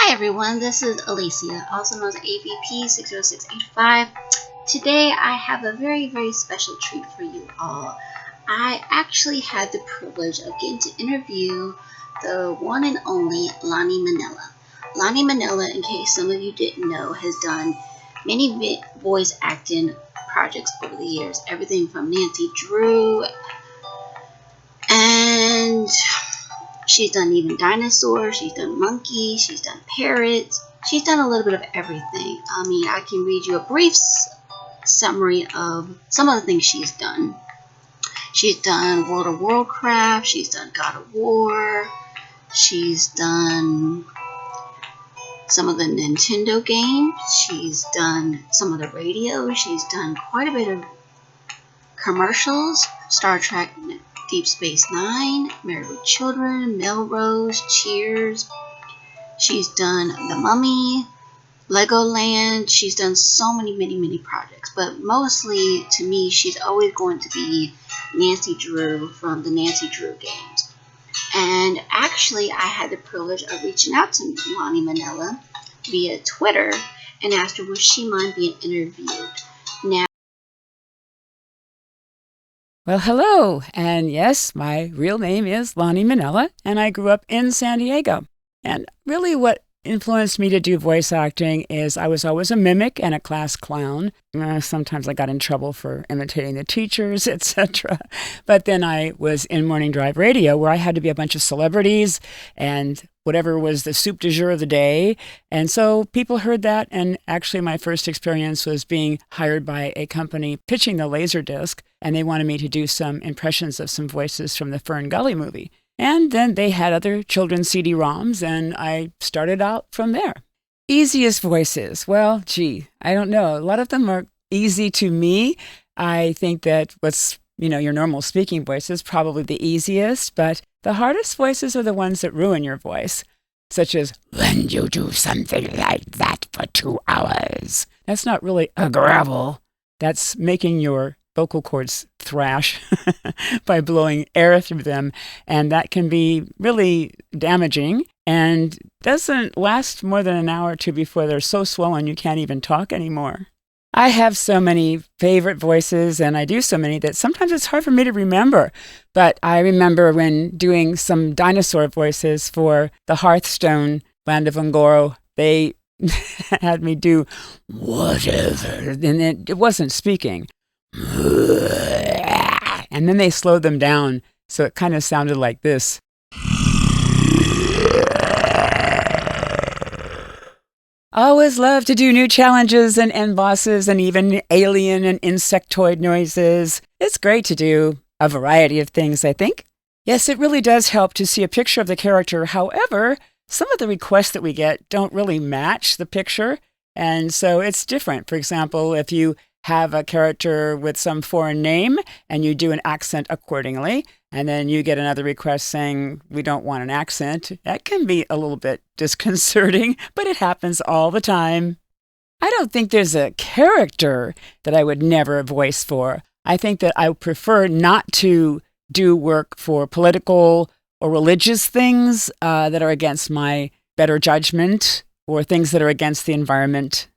Hi everyone, this is Alicia, also known as AVP 60685. Today I have a very, very special treat for you all. I actually had the privilege of getting to interview the one and only Lani Minella. Lani Minella, in case some of you didn't know, has done many voice acting projects over the years. Everything from Nancy Drew, and she's done even dinosaurs, she's done monkeys, she's done parrots, she's done a little bit of everything. I can read you a brief summary of some of the things she's done. She's done World of Warcraft, she's done God of War, she's done some of the Nintendo games, she's done some of the radio, she's done quite a bit of commercials, Star Trek, Deep Space Nine, Married with Children, Melrose, Cheers. She's done The Mummy, Legoland. She's done so many projects. But mostly, to me, she's always going to be Nancy Drew from the Nancy Drew games. And actually, I had the privilege of reaching out to Lani Minella via Twitter and asked her would she mind being interviewed. Now, well, hello, and yes, my real name is Lani Minella, and I grew up in San Diego. And really what influenced me to do voice acting is I was always a mimic and a class clown. Sometimes I got in trouble for imitating the teachers, etc. But then I was in morning drive radio where I had to be a bunch of celebrities and whatever was the soup du jour of the day. And so people heard that, and actually my first experience was being hired by a company pitching the Laserdisc, and they wanted me to do some impressions of some voices from the Fern Gully movie. And then they had other children's CD-ROMs, and I started out from there. Easiest voices. Well, I don't know. A lot of them are easy to me. I think that your normal speaking voice is probably the easiest, but the hardest voices are the ones that ruin your voice, such as, when you do something like that for 2 hours. That's not really a gravel. That's making your vocal cords thrash by blowing air through them, and that can be really damaging and doesn't last more than an hour or two before they're so swollen you can't even talk anymore. I have so many favorite voices, and I do so many that sometimes it's hard for me to remember. But I remember when doing some dinosaur voices for the Hearthstone Land of Ungoro, they had me do whatever, and it wasn't speaking. And then they slowed them down, so it kind of sounded like this. Always love to do new challenges and end bosses and even alien and insectoid noises. It's great to do a variety of things, I think. Yes, it really does help to see a picture of the character. However, some of the requests that we get don't really match the picture, and so it's different. For example, if you have a character with some foreign name and you do an accent accordingly, and then you get another request saying we don't want an accent, that can be a little bit disconcerting, but it happens all the time. I don't think there's a character that I would never voice for. I think that I prefer not to do work for political or religious things that are against my better judgment or things that are against the environment.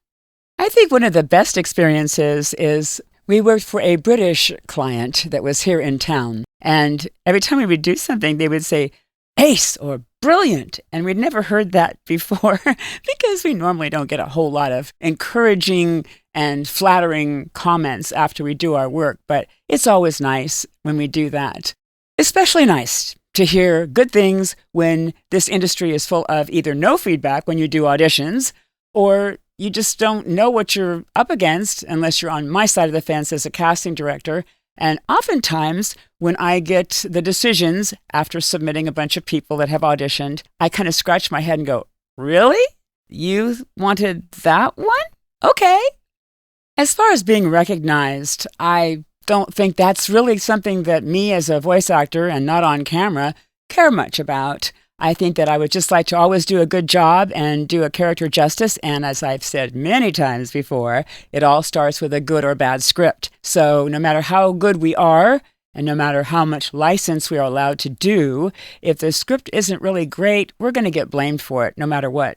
I think one of the best experiences is we worked for a British client that was here in town. And every time we would do something, they would say, ace or brilliant. And we'd never heard that before because we normally don't get a whole lot of encouraging and flattering comments after we do our work. But it's always nice when we do that. Especially nice to hear good things when this industry is full of either no feedback when you do auditions, or you just don't know what you're up against unless you're on my side of the fence as a casting director. And oftentimes, when I get the decisions after submitting a bunch of people that have auditioned, I kind of scratch my head and go, really? You wanted that one? Okay. As far as being recognized, I don't think that's really something that me as a voice actor and not on camera care much about. I think that I would just like to always do a good job and do a character justice. And as I've said many times before, it all starts with a good or bad script. So no matter how good we are, and no matter how much license we are allowed to do, if the script isn't really great, we're going to get blamed for it no matter what.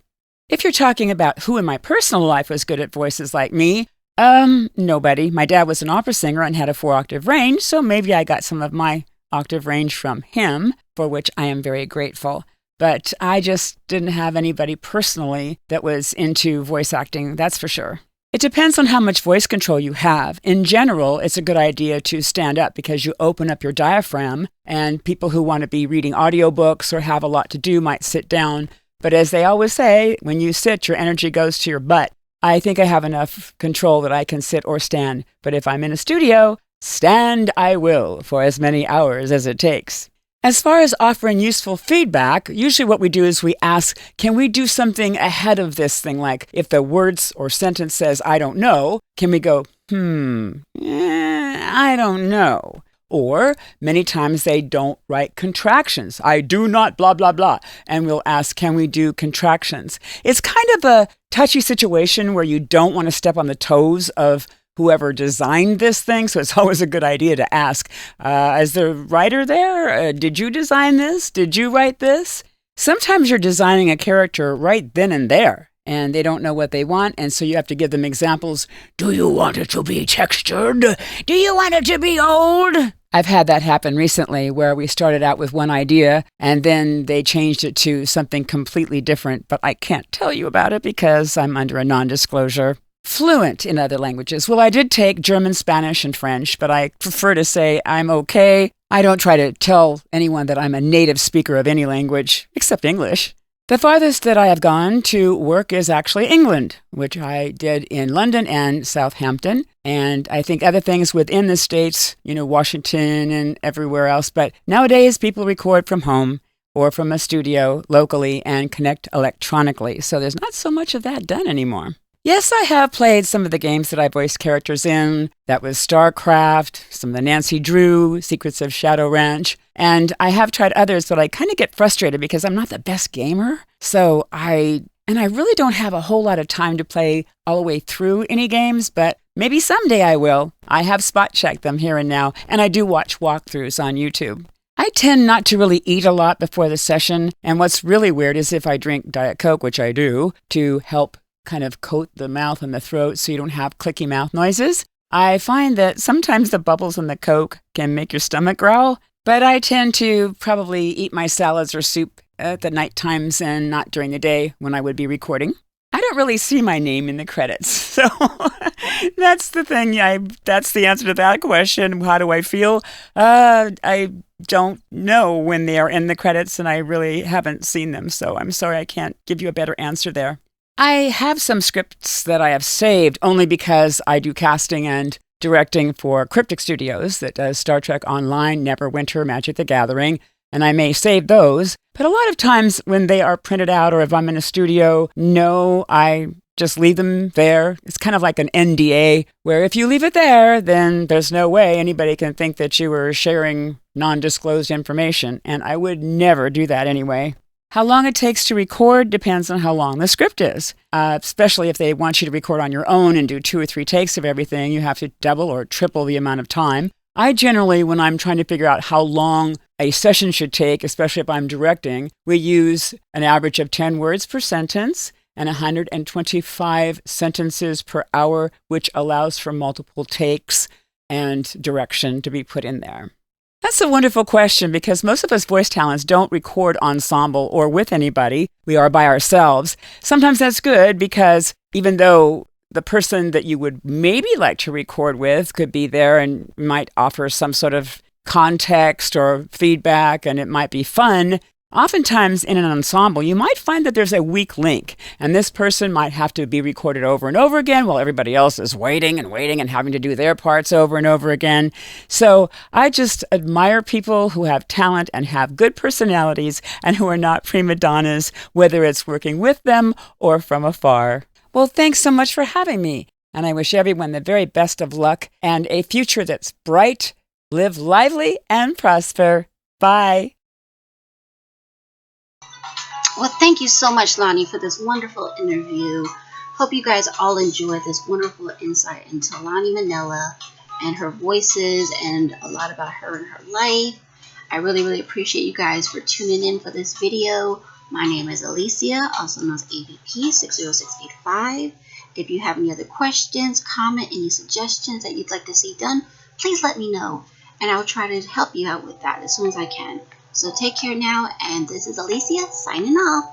If you're talking about who in my personal life was good at voices like me, nobody. My dad was an opera singer and had a 4-octave range, so maybe I got some of my octave range from him, for which I am very grateful. But I just didn't have anybody personally that was into voice acting, that's for sure. It depends on how much voice control you have. In general, it's a good idea to stand up because you open up your diaphragm, and people who want to be reading audiobooks or have a lot to do might sit down. But as they always say, when you sit, your energy goes to your butt. I think I have enough control that I can sit or stand. But if I'm in a studio, stand I will for as many hours as it takes. As far as offering useful feedback, usually what we do is we ask, can we do something ahead of this thing? Like if the words or sentence says, I don't know, can we go, I don't know. Or many times they don't write contractions. I do not blah, blah, blah. And we'll ask, can we do contractions? It's kind of a touchy situation where you don't want to step on the toes of whoever designed this thing, so it's always a good idea to ask, is the writer there? Did you design this? Did you write this? Sometimes you're designing a character right then and there, and they don't know what they want, and so you have to give them examples. Do you want it to be textured? Do you want it to be old? I've had that happen recently where we started out with one idea, and then they changed it to something completely different, but I can't tell you about it because I'm under a non-disclosure. Fluent in other languages. Well, I did take German, Spanish, and French, but I prefer to say I'm okay. I don't try to tell anyone that I'm a native speaker of any language, except English. The farthest that I have gone to work is actually England, which I did in London and Southampton. And I think other things within the States, Washington and everywhere else. But nowadays, people record from home or from a studio locally and connect electronically. So there's not so much of that done anymore. Yes, I have played some of the games that I voiced characters in. That was StarCraft, some of the Nancy Drew, Secrets of Shadow Ranch, and I have tried others, but I kind of get frustrated because I'm not the best gamer. So I really don't have a whole lot of time to play all the way through any games, but maybe someday I will. I have spot checked them here and now, and I do watch walkthroughs on YouTube. I tend not to really eat a lot before the session, and what's really weird is if I drink Diet Coke, which I do, to help kind of coat the mouth and the throat so you don't have clicky mouth noises. I find that sometimes the bubbles in the Coke can make your stomach growl, but I tend to probably eat my salads or soup at the night times and not during the day when I would be recording. I don't really see my name in the credits, so that's the thing. That's the answer to that question. How do I feel? I don't know when they are in the credits, and I really haven't seen them, so I'm sorry I can't give you a better answer there. I have some scripts that I have saved only because I do casting and directing for Cryptic Studios that does Star Trek Online, Neverwinter, Magic the Gathering, and I may save those. But a lot of times when they are printed out or if I'm in a studio, no, I just leave them there. It's kind of like an NDA where if you leave it there, then there's no way anybody can think that you were sharing non-disclosed information, and I would never do that anyway. How long it takes to record depends on how long the script is, especially if they want you to record on your own and do 2 or 3 takes of everything, you have to double or triple the amount of time. I generally, when I'm trying to figure out how long a session should take, especially if I'm directing, we use an average of 10 words per sentence and 125 sentences per hour, which allows for multiple takes and direction to be put in there. That's a wonderful question because most of us voice talents don't record ensemble or with anybody. We are by ourselves. Sometimes that's good because even though the person that you would maybe like to record with could be there and might offer some sort of context or feedback and it might be fun, oftentimes in an ensemble, you might find that there's a weak link, and this person might have to be recorded over and over again while everybody else is waiting and having to do their parts over and over again. So I just admire people who have talent and have good personalities and who are not prima donnas, whether it's working with them or from afar. Well, thanks so much for having me, and I wish everyone the very best of luck and a future that's bright. Live lively and prosper. Bye. Well, thank you so much, Lani, for this wonderful interview. Hope you guys all enjoyed this wonderful insight into Lani Minella and her voices and a lot about her and her life. I really, really appreciate you guys for tuning in for this video. My name is Alicia, also known as AVP 60685. If you have any other questions, comment, any suggestions that you'd like to see done, please let me know, and I'll try to help you out with that as soon as I can. So take care now, and this is Alicia signing off.